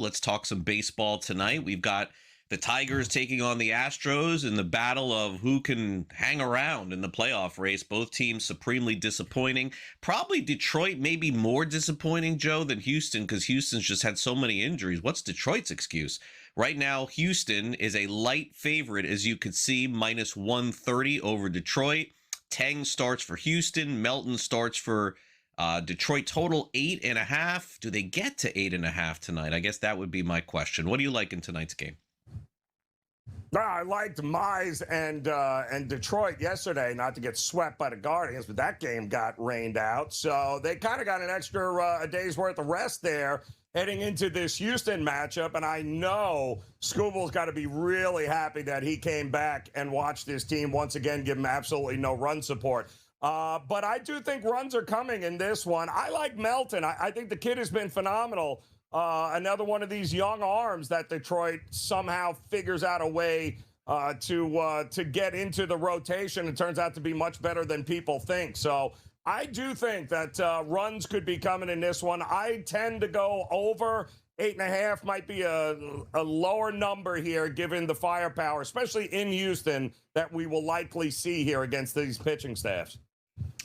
Let's talk some baseball tonight. We've got the Tigers taking on the Astros in the battle of who can hang around in the playoff race. Both teams supremely disappointing. Probably Detroit maybe more disappointing, Joe, than Houston, because Houston's just had so many injuries. What's Detroit's excuse? Right now, Houston is a light favorite, as you could see, minus 130 over Detroit. Tang starts for Houston. Melton starts for Detroit. Total 8.5. Do they get to 8.5 tonight? I guess that would be my question. What do you like in tonight's game? I liked Mize and Detroit yesterday, not to get swept by the Guardians, but that game got rained out. So they kind of got an extra a day's worth of rest there heading into this Houston matchup. And I know Scooble's got to be really happy that he came back and watched his team once again give him absolutely no run support. But I do think runs are coming in this one. I like Melton. I think the kid has been phenomenal. Another one of these young arms that Detroit somehow figures out a way to get into the rotation. It turns out to be much better than people think. So I do think that runs could be coming in this one. I tend to go over 8.5. Might be a lower number here, given the firepower, especially in Houston, that we will likely see here against these pitching staffs.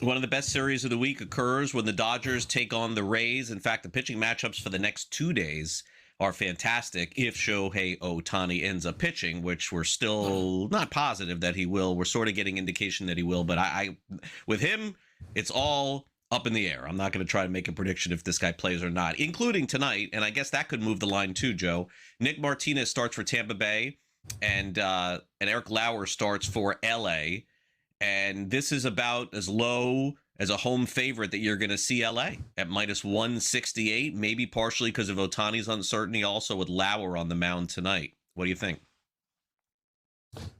One of the best series of the week occurs when the Dodgers take on the Rays. In fact, the pitching matchups for the next 2 days are fantastic if Shohei Ohtani ends up pitching, which we're still not positive that he will. We're sort of getting indication that he will, but I with him, it's all up in the air. I'm not going to try to make a prediction if this guy plays or not, including tonight, and I guess that could move the line too, Joe. Nick Martinez starts for Tampa Bay, and Eric Lauer starts for LA. And this is about as low as a home favorite that you're going to see LA at minus 168, maybe partially because of Ohtani's uncertainty, also with Lauer on the mound tonight. What do you think?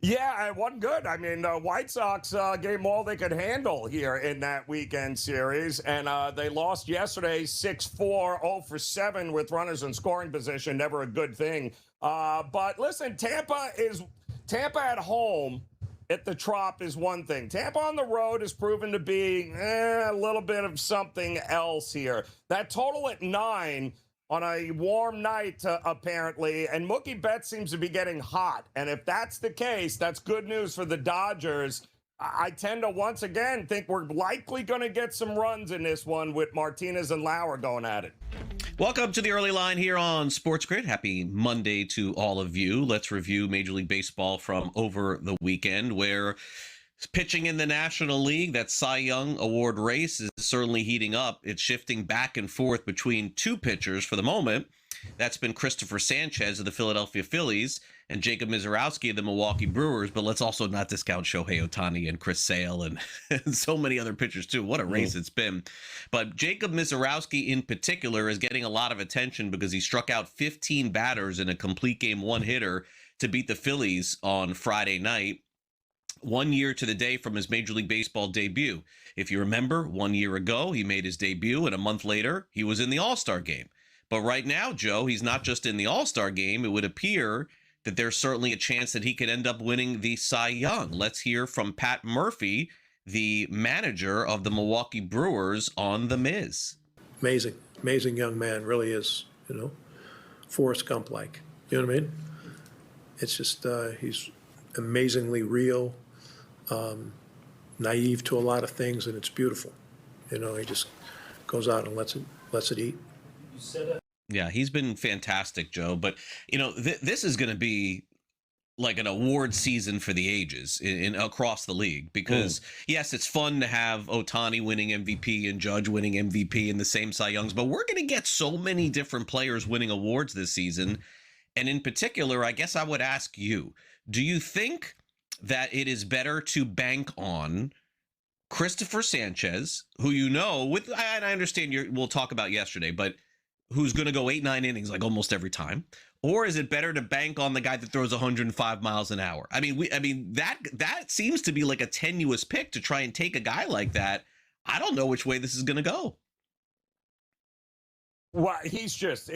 Yeah, it wasn't good. I mean, White Sox gave them all they could handle here in that weekend series, and they lost yesterday 6-4, 0-for-7 with runners in scoring position. Never a good thing. But listen, Tampa at home at the Trop is one thing. Tampa on the road has proven to be a little bit of something else here. That total at 9 on a warm night, apparently, and Mookie Betts seems to be getting hot. And if that's the case, that's good news for the Dodgers. I tend to once again think we're likely going to get some runs in this one with Martinez and Lauer going at it. Welcome to the early line here on SportsGrid. Happy Monday to all of you. Let's review Major League Baseball from over the weekend, where pitching in the National League, that Cy Young Award race is certainly heating up. It's shifting back and forth between two pitchers for the moment. That's been Christopher Sanchez of the Philadelphia Phillies and Jakob Misiorowski of the Milwaukee Brewers. But let's also not discount Shohei Ohtani and Chris Sale and so many other pitchers, too. What a race it's been. But Jakob Misiorowski in particular is getting a lot of attention because he struck out 15 batters in a complete game one-hitter to beat the Phillies on Friday night. 1 year to the day from his Major League Baseball debut. If you remember, 1 year ago, he made his debut, and a month later, he was in the All-Star game. But right now, Joe, he's not just in the All-Star game. It would appear that there's certainly a chance that he could end up winning the Cy Young. Let's hear from Pat Murphy, the manager of the Milwaukee Brewers, on The Miz. Amazing young man, really is, Forrest Gump-like. You know what I mean? It's just, he's amazingly real, naive to a lot of things, and it's beautiful. He just goes out and lets it eat. Yeah, he's been fantastic, Joe. But, this is going to be like an award season for the ages in across the league because, yes, it's fun to have Ohtani winning MVP and Judge winning MVP in the same Cy Youngs, but we're going to get so many different players winning awards this season. And in particular, I guess I would ask you, do you think that it is better to bank on Christopher Sanchez, who and I understand we'll talk about yesterday, but who's going to go 8-9 innings like almost every time? Or is it better to bank on the guy that throws 105 miles an hour? I mean, that seems to be like a tenuous pick to try and take a guy like that. I don't know which way this is going to go. Well, he's just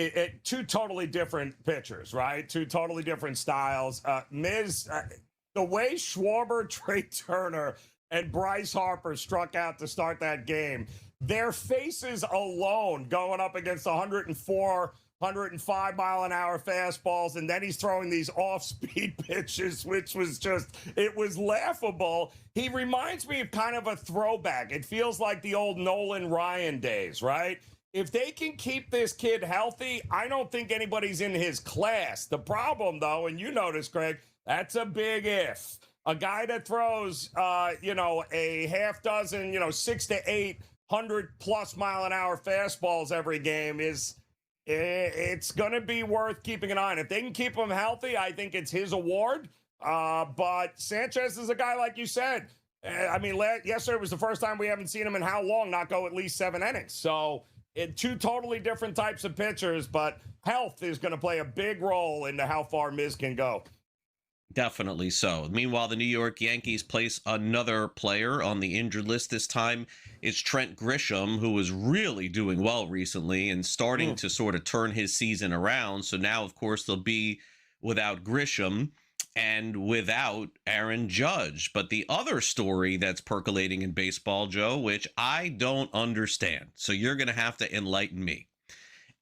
two totally different pitchers, right? Two totally different styles. Miz, the way Schwarber, Trey Turner, and Bryce Harper struck out to start that game, their faces alone going up against 104 105-mile-an-hour fastballs, and then he's throwing these off-speed pitches, which was just, it was laughable. He reminds me of kind of a throwback. It feels like the old Nolan Ryan days, right? If they can keep this kid healthy, I don't think anybody's in his class. The problem, though, and you notice, Greg, that's a big if. A guy that throws, a half dozen, 6 to 8 100-plus mile-an-hour fastballs every game it's going to be worth keeping an eye on. If they can keep him healthy, I think it's his award. But Sanchez is a guy, like you said. Yesterday was the first time we haven't seen him in how long not go at least 7 innings. So two totally different types of pitchers, but health is going to play a big role into how far Miz can go. Definitely so. Meanwhile, the New York Yankees place another player on the injured list. This time it's Trent Grisham, who was really doing well recently and starting to sort of turn his season around. So now, of course, they'll be without Grisham and without Aaron Judge. But the other story that's percolating in baseball, Joe, which I don't understand, so you're going to have to enlighten me.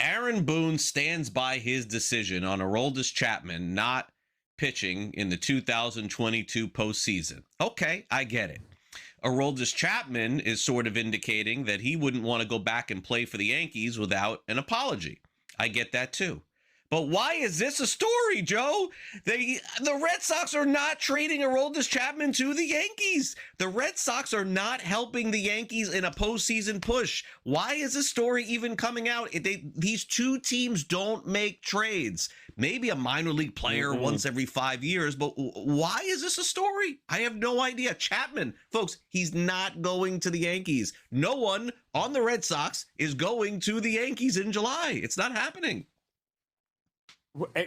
Aaron Boone stands by his decision on Aroldis Chapman not pitching in the 2022 postseason. Okay, I get it. Aroldis Chapman is sort of indicating that he wouldn't want to go back and play for the Yankees without an apology. I get that too. But why is this a story, Joe? The Red Sox are not trading Aroldis Chapman to the Yankees. The Red Sox are not helping the Yankees in a postseason push. Why is this story even coming out? These two teams don't make trades. Maybe a minor league player once every 5 years, but why is this a story? I have no idea. Chapman, folks, he's not going to the Yankees. No one on the Red Sox is going to the Yankees in July. It's not happening.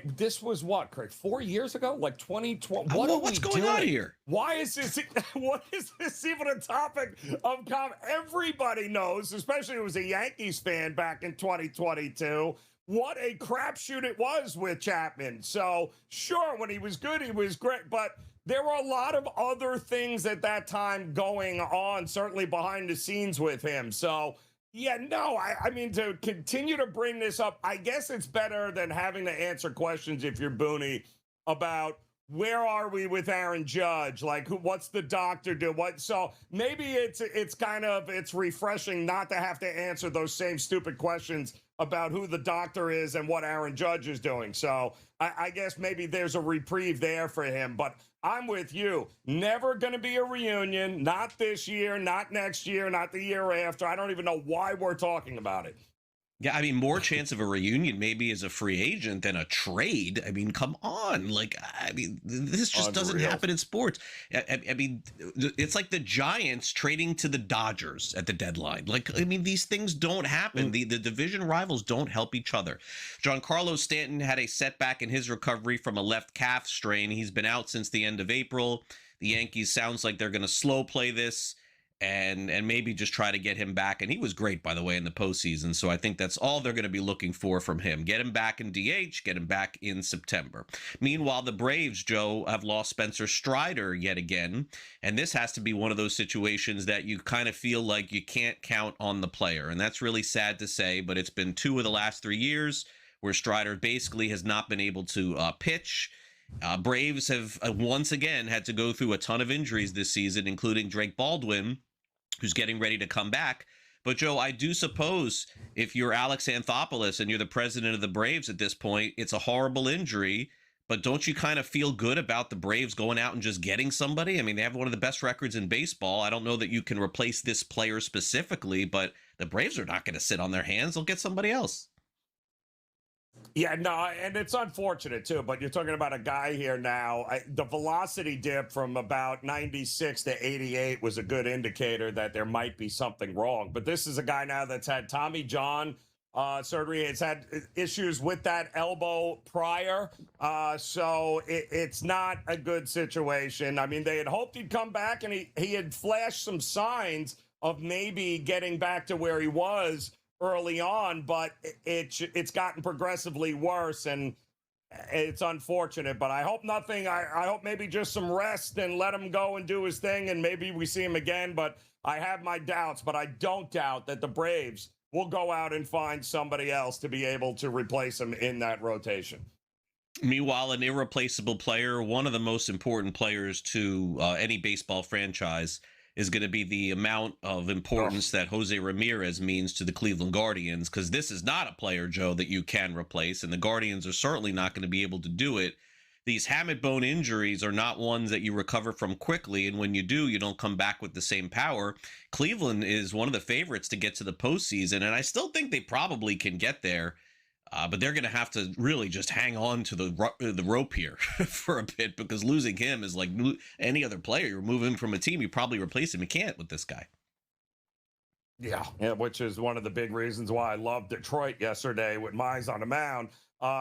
This was what, Craig? 4 years ago, like 2012. What's going on here? Why is this? What is this even a topic of comment? Everybody knows, especially if it was a Yankees fan back in 2022, what a crapshoot it was with Chapman. So sure, when he was good, he was great, but there were a lot of other things at that time going on, certainly behind the scenes with him. So. Yeah, no, I mean, to continue to bring this up, I guess it's better than having to answer questions if you're Booney about where are we with Aaron Judge? Like, what's the doctor do? So maybe it's refreshing not to have to answer those same stupid questions about who the doctor is and what Aaron Judge is doing. So I guess maybe there's a reprieve there for him. But I'm with you. Never going to be a reunion. Not this year, not next year, not the year after. I don't even know why we're talking about it. Yeah, I mean, more chance of a reunion maybe as a free agent than a trade. I mean, come on. This just doesn't happen in sports. I mean, it's like the Giants trading to the Dodgers at the deadline. These things don't happen. The division rivals don't help each other. Giancarlo Stanton had a setback in his recovery from a left calf strain. He's been out since the end of April. The Yankees sounds like they're going to slow play this and maybe just try to get him back. And he was great, by the way, in the postseason. So I think that's all they're going to be looking for from him. Get him back in DH, get him back in September. Meanwhile, the Braves, Joe, have lost Spencer Strider yet again. And this has to be one of those situations that you kind of feel like you can't count on the player. And that's really sad to say, but it's been 2 of the last 3 years where Strider basically has not been able to pitch. Braves have once again had to go through a ton of injuries this season, including Drake Baldwin, who's getting ready to come back. But, Joe, I do suppose if you're Alex Anthopoulos and you're the president of the Braves at this point, it's a horrible injury. But don't you kind of feel good about the Braves going out and just getting somebody? I mean, they have one of the best records in baseball. I don't know that you can replace this player specifically, but the Braves are not going to sit on their hands. They'll get somebody else. Yeah, no, and it's unfortunate, too, but you're talking about a guy here now. The velocity dip from about 96 to 88 was a good indicator that there might be something wrong. But this is a guy now that's had Tommy John surgery. It's had issues with that elbow prior. So it's not a good situation. I mean, they had hoped he'd come back, and he had flashed some signs of maybe getting back to where he was early on, but it's gotten progressively worse, and it's unfortunate. But I hope nothing. I hope maybe just some rest and let him go and do his thing, and maybe we see him again. But I have my doubts, but I don't doubt that the Braves will go out and find somebody else to be able to replace him in that rotation. Meanwhile, an irreplaceable player, one of the most important players to any baseball franchise, is going to be the amount of importance that José Ramírez means to the Cleveland Guardians, because this is not a player, Joe, that you can replace, and the Guardians are certainly not going to be able to do it. These hamate bone injuries are not ones that you recover from quickly, and when you do, you don't come back with the same power. Cleveland is one of the favorites to get to the postseason, and I still think they probably can get there. But they're going to have to really just hang on to the rope here for a bit, because losing him is like any other player. You're moving from a team, you probably replace him. You can't with this guy. Yeah, which is one of the big reasons why I loved Detroit yesterday with Mize on the mound,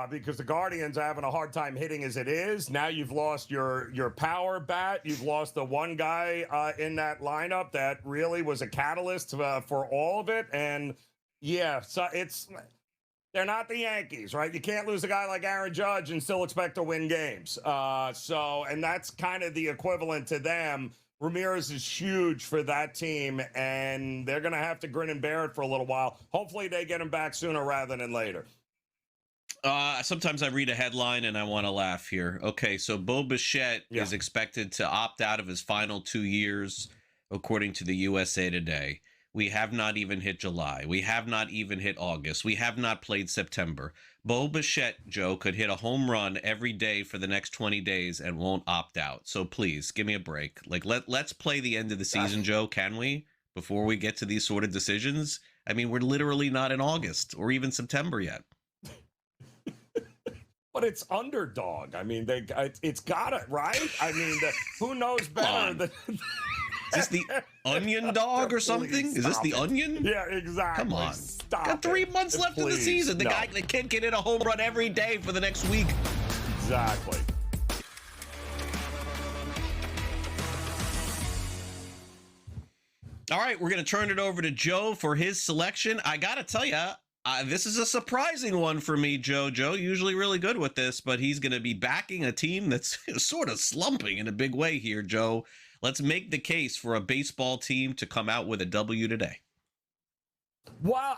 because the Guardians are having a hard time hitting as it is. Now you've lost your power bat. You've lost the one guy in that lineup that really was a catalyst for all of it. And yeah, so they're not the Yankees, right? You can't lose a guy like Aaron Judge and still expect to win games. And that's kind of the equivalent to them. Ramirez is huge for that team, and they're going to have to grin and bear it for a little while. Hopefully they get him back sooner rather than later. Sometimes I read a headline and I want to laugh here. Okay, so Bo Bichette is expected to opt out of his final 2 years, according to the USA Today. We have not even hit July. We have not even hit August. We have not played September. Bo Bichette, Joe, could hit a home run every day for the next 20 days and won't opt out. So please, give me a break. Like, let's play the end of the season, Joe, can we? Before we get to these sort of decisions? I mean, we're literally not in August or even September yet. But it's underdog. I mean, it's got it, right? I mean, who knows better than... Is this the onion dog or something? Is this the onion? Yeah, exactly. Come on. Stop. Got 3 months left in the season. The kid can hit a home run every day for the next week. Exactly. All right, we're going to turn it over to Joe for his selection. I got to tell you, this is a surprising one for me, Joe. Joe, usually really good with this, but he's going to be backing a team that's sort of slumping in a big way here, Joe. Let's make the case for a baseball team to come out with a W today. Well,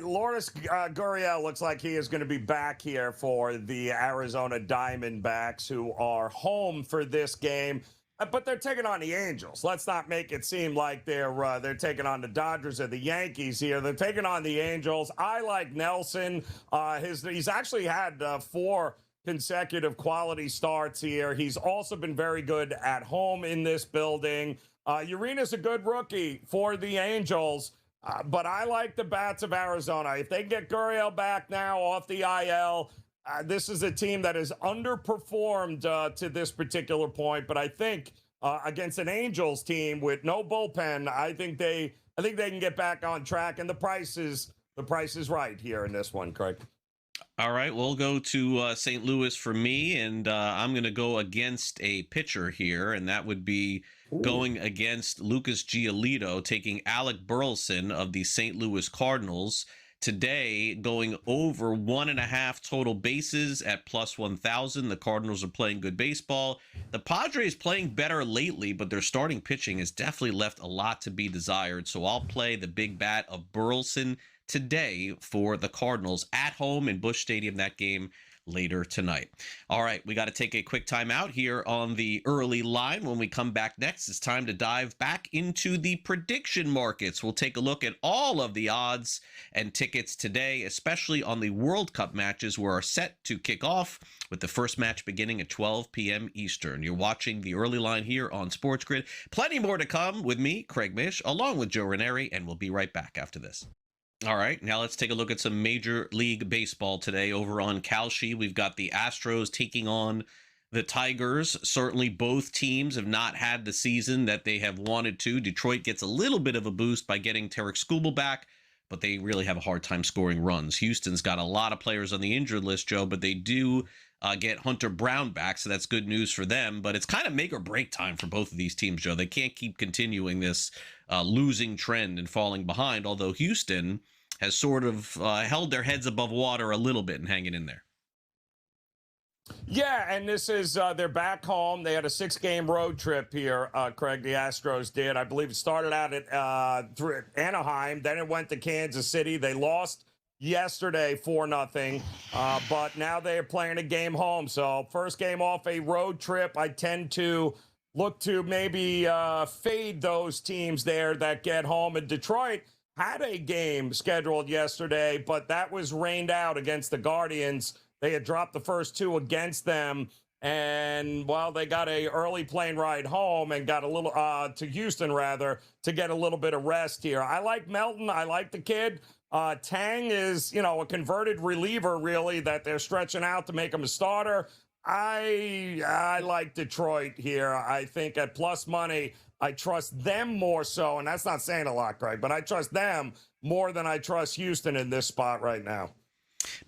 Lourdes Gurriel looks like he is going to be back here for the Arizona Diamondbacks, who are home for this game. But they're taking on the Angels. Let's not make it seem like they're taking on the Dodgers or the Yankees here. They're taking on the Angels. I like Nelson. He's actually had 4 consecutive quality starts here. He's also been very good at home in this building. Urena's a good rookie for the Angels, but I like the bats of Arizona. If they get Gurriel back now off the IL, this is a team that has underperformed to this particular point. But I think against an Angels team with no bullpen, I think they can get back on track. And the price is right here in this one, Craig. All right, we'll go to St. Louis for me, and I'm going to go against a pitcher here, and that would be going against Lucas Giolito, taking Alec Burleson of the St. Louis Cardinals. Today, going over 1.5 total bases at plus 1,000. The Cardinals are playing good baseball. The Padres playing better lately, but their starting pitching has definitely left a lot to be desired, so I'll play the big bat of Burleson today for the Cardinals at home in Busch Stadium. That game later tonight. All right, we got to take a quick time out here on the early line. When we come back next, it's time to dive back into the prediction markets. We'll take a look at all of the odds and tickets today, especially on the World Cup matches, where are set to kick off with the first match beginning at 12 p.m. Eastern. You're watching the early line here on SportsGrid. Plenty more to come with me, Craig Mish, along with Joe Raineri, and we'll be right back after this. All right, now let's take a look at some Major League Baseball today over on Kalshi. We've got the Astros taking on the Tigers. Certainly both teams have not had the season that they have wanted to. Detroit gets a little bit of a boost by getting Tarek Skubal back, but they really have a hard time scoring runs. Houston's got a lot of players on the injured list, Joe, but they do get Hunter Brown back, so that's good news for them. But it's kind of make or break time for both of these teams, Joe. They can't keep continuing this losing trend and falling behind, although Houston has sort of held their heads above water a little bit and hanging in there. Yeah, and this is they're back home. They had a 6-game road trip here, Craig. The Astros did. I believe it started out at through Anaheim. Then it went to Kansas City. They lost yesterday 4-0, but now they are playing a game home. So first game off a road trip. I tend to look to maybe fade those teams there that get home. And Detroit had a game scheduled yesterday, but that was rained out against the Guardians. They had dropped the first 2 against them, and, well, they got a early plane ride home and got a little to Houston, rather, to get a little bit of rest here. I like Melton. I like the kid. Tang is, a converted reliever, really, that they're stretching out to make him a starter. I like Detroit here. I think at plus money, I trust them more so, and that's not saying a lot, Greg, but I trust them more than I trust Houston in this spot right now.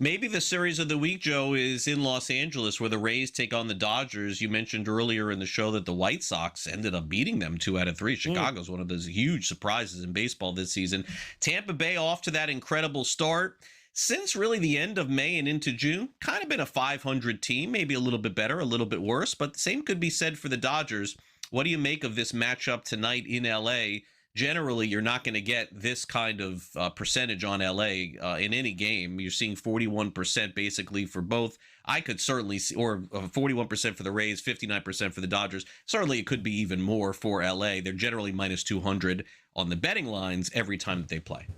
Maybe the series of the week, Joe, is in Los Angeles, where the Rays take on the Dodgers. You mentioned earlier in the show that the White Sox ended up beating them 2 out of 3. Chicago's one of those huge surprises in baseball this season. Tampa Bay off to that incredible start. Since really the end of May and into June, kind of been a 500 team, maybe a little bit better, a little bit worse, but the same could be said for the Dodgers. What do you make of this matchup tonight in L.A.? Generally, you're not going to get this kind of percentage on LA in any game. You're seeing 41% basically for both. I could certainly see, or 41% for the Rays, 59% for the Dodgers. Certainly, it could be even more for LA. They're generally minus 200 on the betting lines every time that they play.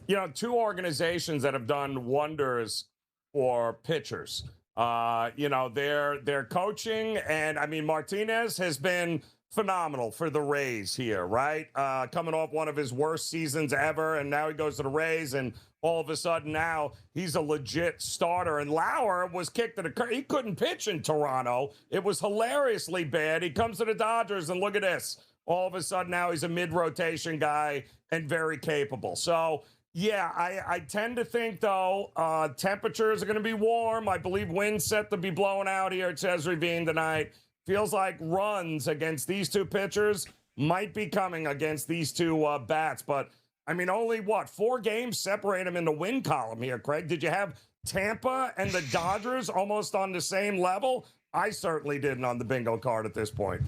2 organizations that have done wonders for pitchers. Their coaching, and I mean, Martinez has been phenomenal for the Rays here, right? Coming off one of his worst seasons ever, and now he goes to the Rays, and all of a sudden now he's a legit starter. And Lauer was kicked to the curb. He couldn't pitch in Toronto. It was hilariously bad. He comes to the Dodgers, and look at this. All of a sudden now he's a mid-rotation guy and very capable. So, yeah, I tend to think, though, temperatures are going to be warm. I believe winds set to be blowing out here at Chez Ravine tonight. Feels like runs against these 2 pitchers might be coming against these 2 bats. But, I mean, only, 4 games separate them in the win column here, Craig? Did you have Tampa and the Dodgers almost on the same level? I certainly didn't on the bingo card at this point.